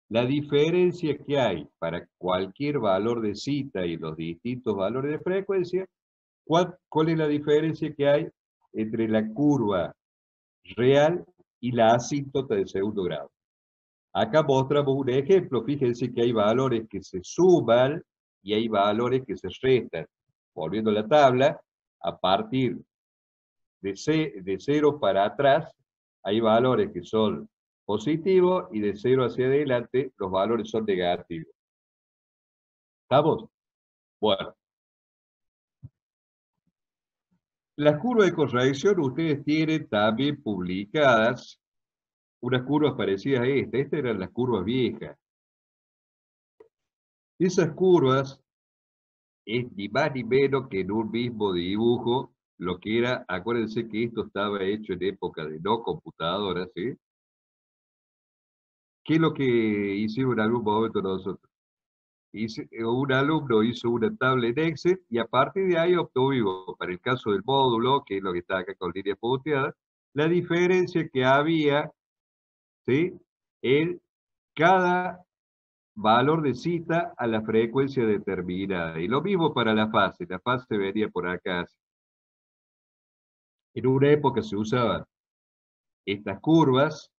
la diferencia que hay para cualquier valor de cita y los distintos valores de frecuencia. ¿Cuál es la diferencia que hay entre la curva real y la asíntota de segundo grado? Acá mostramos un ejemplo. Fíjense que hay valores que se suman y hay valores que se restan. Volviendo a la tabla, a partir de 0 para atrás, hay valores que son positivos y de 0 hacia adelante los valores son negativos. ¿Estamos? Bueno. Las curvas de corrección ustedes tienen también publicadas unas curvas parecidas a esta. Estas eran las curvas viejas. Esas curvas es ni más ni menos que en un mismo dibujo lo que era. Acuérdense que esto estaba hecho en época de no computadoras, ¿sí? ¿Qué es lo que hicimos en algún momento nosotros? Un alumno hizo una tabla en Excel y a partir de ahí obtuvimos, para el caso del módulo, que es lo que está acá con líneas punteadas, la diferencia que había, ¿sí?, en cada valor de cita a la frecuencia determinada. Y lo mismo para la fase venía por acá. En una época se usaban estas curvas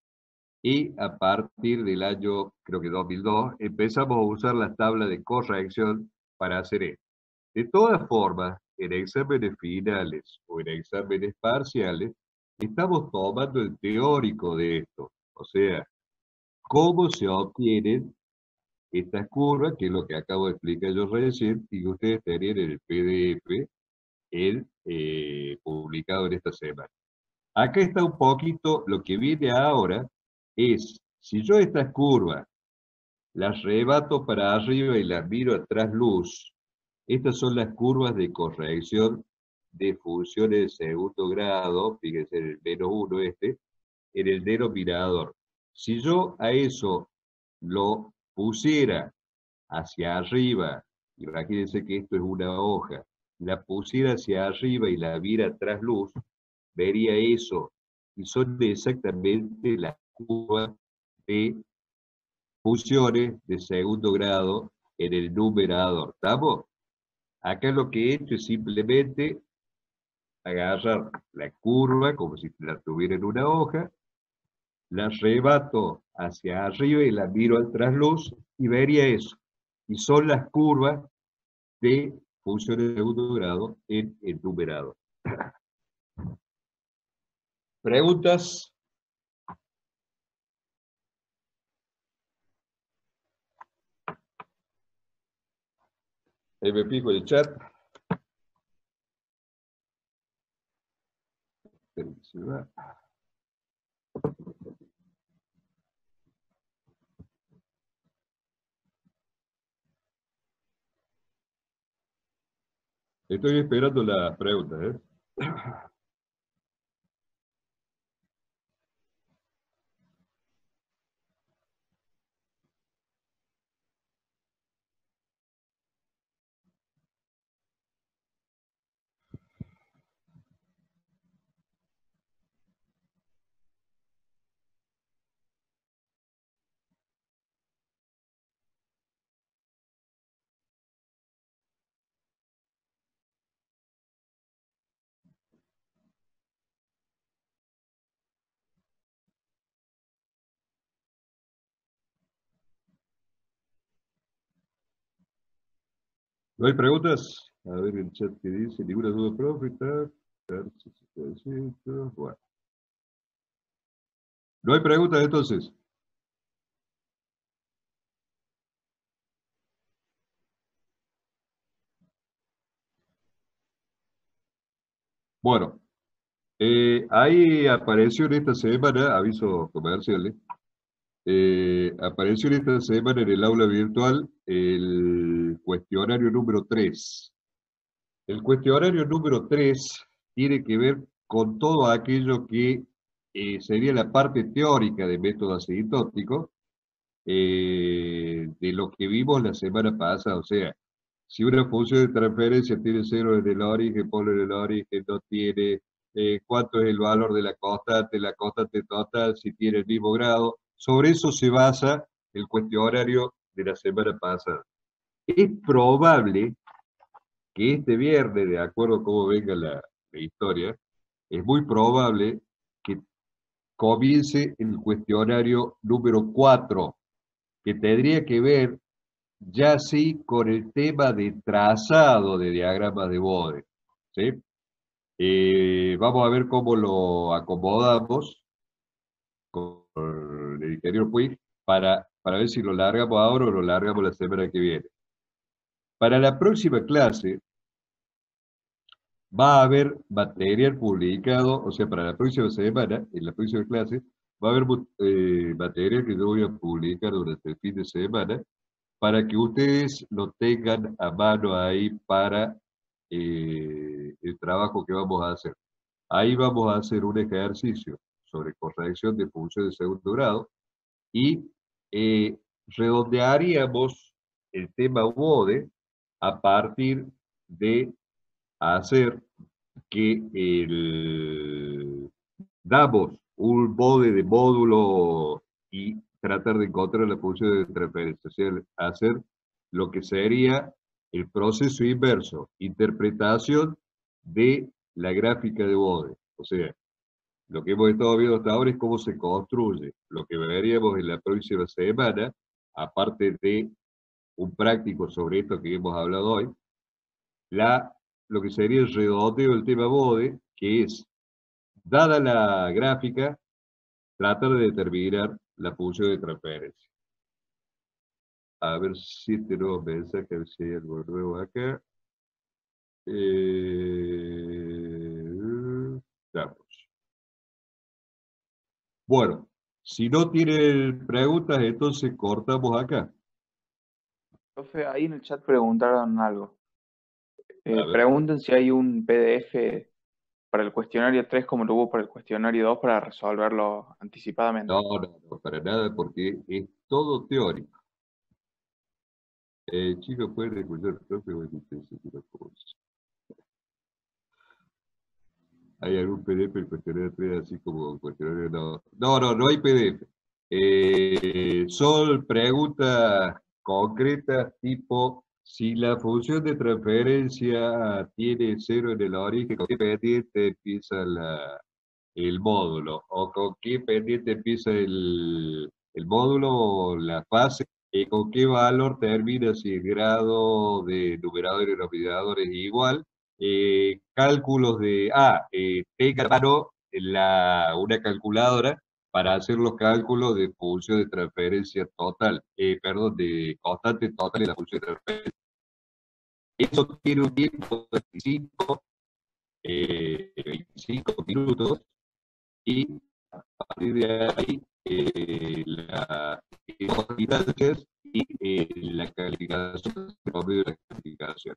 y a partir del año, creo que 2002, empezamos a usar las tablas de corrección para hacer esto. De todas formas, en exámenes finales o en exámenes parciales, estamos tomando el teórico de esto. O sea, cómo se obtienen estas curvas, que es lo que acabo de explicar yo recién, y que ustedes tenían en el PDF publicado en esta semana. Acá está un poquito, lo que viene ahora es, si yo estas curvas las rebato para arriba y las miro a trasluz, estas son las curvas de corrección de funciones de segundo grado, fíjense en el -1 en el denominador. Si yo a eso lo pusiera hacia arriba, imagínense que esto es una hoja, la pusiera hacia arriba y la viera a trasluz, vería eso, y son exactamente las curvas de funciones de segundo grado en el numerador. ¿Estamos? Acá lo que he hecho es simplemente agarrar la curva como si la tuviera en una hoja, la rebato hacia arriba y la miro al trasluz y vería eso. Y son las curvas de funciones de segundo grado en el numerador. ¿Preguntas? Ahí me pico el chat. Se va. Estoy esperando las preguntas, ¿eh? ¿No hay preguntas? A ver el chat que dice, ninguna duda, profe. Bueno. ¿No hay preguntas entonces? Bueno, ahí apareció en esta semana, aviso comercial, apareció en esta semana en el aula virtual el cuestionario número 3. El cuestionario número 3 tiene que ver con todo aquello que sería la parte teórica de método asintótico, de lo que vimos la semana pasada. O sea, si una función de transferencia tiene cero en el origen, ponlo en el origen, no tiene, cuánto es el valor de la constante total, si tiene el mismo grado. Sobre eso se basa el cuestionario de la semana pasada. Es probable que este viernes, de acuerdo a cómo venga la historia, es muy probable que comience el cuestionario número 4, que tendría que ver ya sí con el tema de trazado de diagramas de Bode. ¿Sí? Vamos a ver cómo lo acomodamos con el ingeniero Puig para ver si lo largamos ahora o lo largamos la semana que viene. Para la próxima clase va a haber material publicado, o sea, para la próxima semana, en la próxima clase, va a haber material que yo voy a publicar durante el fin de semana para que ustedes lo tengan a mano ahí para el trabajo que vamos a hacer. Ahí vamos a hacer un ejercicio sobre corrección de función de segundo grado y redondearíamos el tema BODE a partir de hacer que damos un BODE de módulo y tratar de encontrar la función de transferencia, o sea, hacer lo que sería el proceso inverso, interpretación de la gráfica de Bode. O sea, lo que hemos estado viendo hasta ahora es cómo se construye. Lo que veríamos en la próxima semana, aparte de un práctico sobre esto que hemos hablado hoy, lo que sería el redondeo del tema Bode, que es, dada la gráfica, tratar de determinar la función de transferencia. A ver si tenemos mensajes, a ver si hay algo nuevo acá. Veamos. Bueno, si no tienen preguntas, entonces cortamos acá. Profe, ahí en el chat preguntaron algo. A ver. Pregunten si hay un PDF para el cuestionario 3 como lo hubo para el cuestionario 2 para resolverlo anticipadamente. No, no, no, para nada, porque es todo teórico. Chicos, pueden escuchar, profe, o ese tipo de cosas. ¿Hay algún PDF el cuestionario 3 así como el cuestionario? No, no, no, no hay PDF. Son preguntas concretas tipo si la función de transferencia tiene cero en el origen, ¿con qué pendiente empieza el módulo? ¿O con qué pendiente empieza el módulo o la fase? ¿Y con qué valor termina si el grado de numerador y denominador es igual? Cálculos de, tenga a mano una calculadora para hacer los cálculos de función de transferencia total, perdón, de constante total de la función de transferencia. Eso tiene un tiempo de 25 minutos y a partir de ahí las distancias y la calificación, el promedio de la calificación.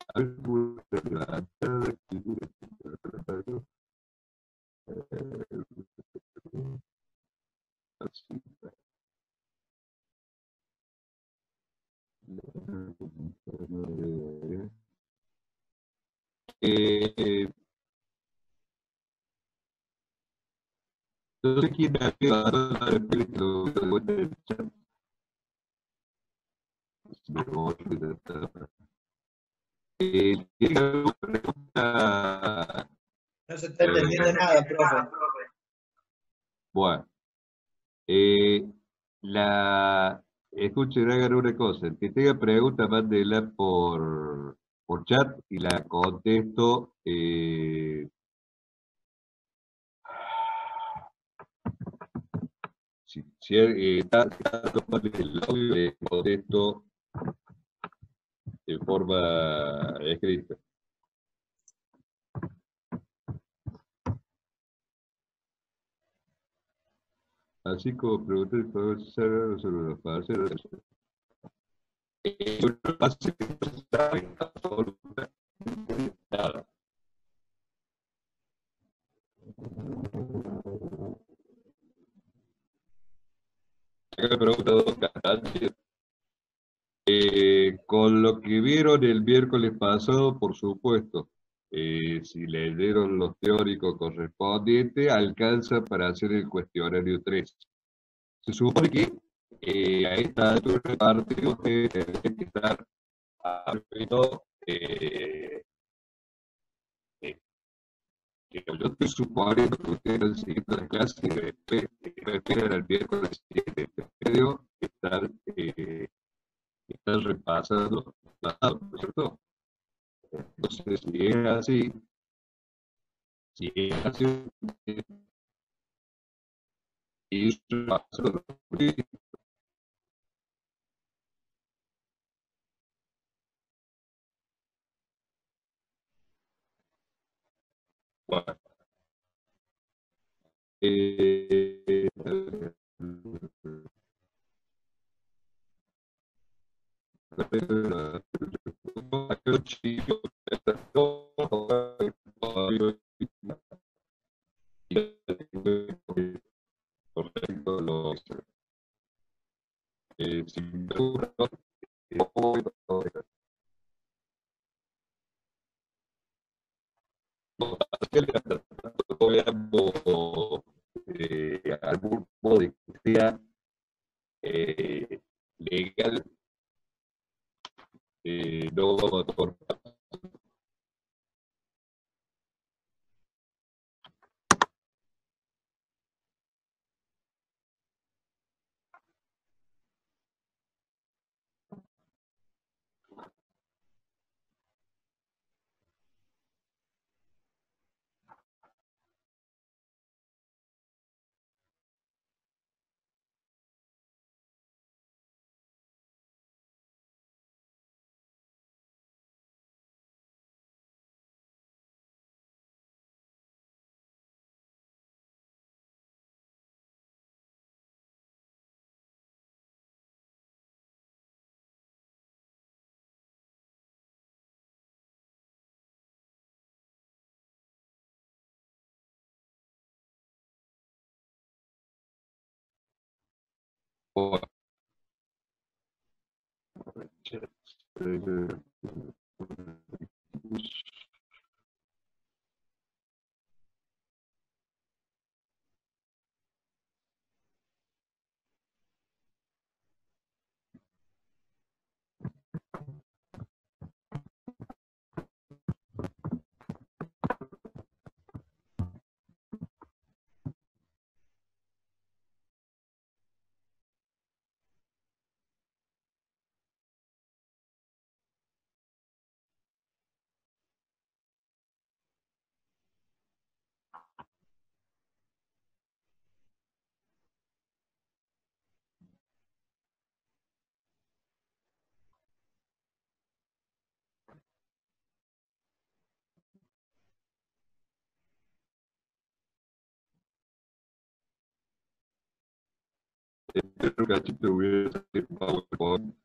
A ver, eh, no sé quién ha quedado para el chat. ¿Tiene alguna pregunta? No se está entendiendo nada, profe. Bueno, la, escuchen, hagan una cosa. El que tenga preguntas, mándela por chat y la contesto. Si está tomando el audio, le contesto de forma escrita. Así como pregunté el profesor César sobre los parceros. Yo no pasé nada. Acá me pregunta dos cantantes. Con lo que vieron el miércoles pasado, por supuesto, si leyeron los teóricos correspondientes, alcanza para hacer el cuestionario 3. Se supone que a esta altura de parte ustedes tendrían que estar haciendo, yo estoy suponiendo que ustedes están siguiendo la clase y después esperan al miércoles siguiente medio, están repasando, ¿no es cierto? Entonces, si es así, y bueno, eh, correcto, sin duda, veamos algún modo de que sea legal, no vamos a tomar Bueno, espero que así te hubiera salido PowerPoint.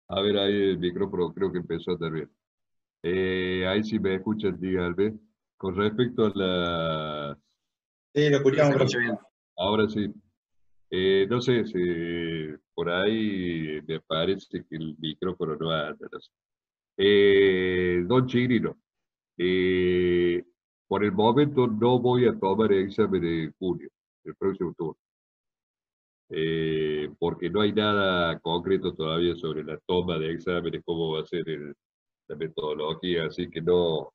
A ver, ahí el micrófono creo que empezó a estar bien. Ahí sí me escuchan, díganme. Con respecto a las... Sí, lo escuchamos, profe. Ahora sí. No sé si por ahí me parece que el micrófono no anda. No sé. Don Chirino, eh, por el momento no voy a tomar el examen en junio, el próximo turno, porque no hay nada concreto todavía sobre la toma de exámenes, cómo va a ser la metodología, así que no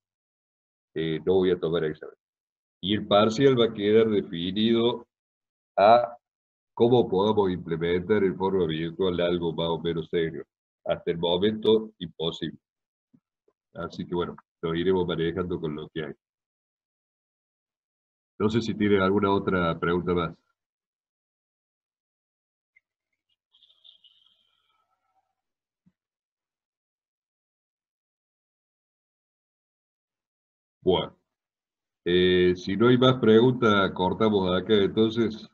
voy a tomar examen. Y el parcial va a quedar definido a cómo podamos implementar en forma virtual algo más o menos serio. Hasta el momento, imposible. Así que bueno, lo iremos manejando con lo que hay. No sé si tiene alguna otra pregunta más. Bueno, si no hay más preguntas, cortamos acá entonces.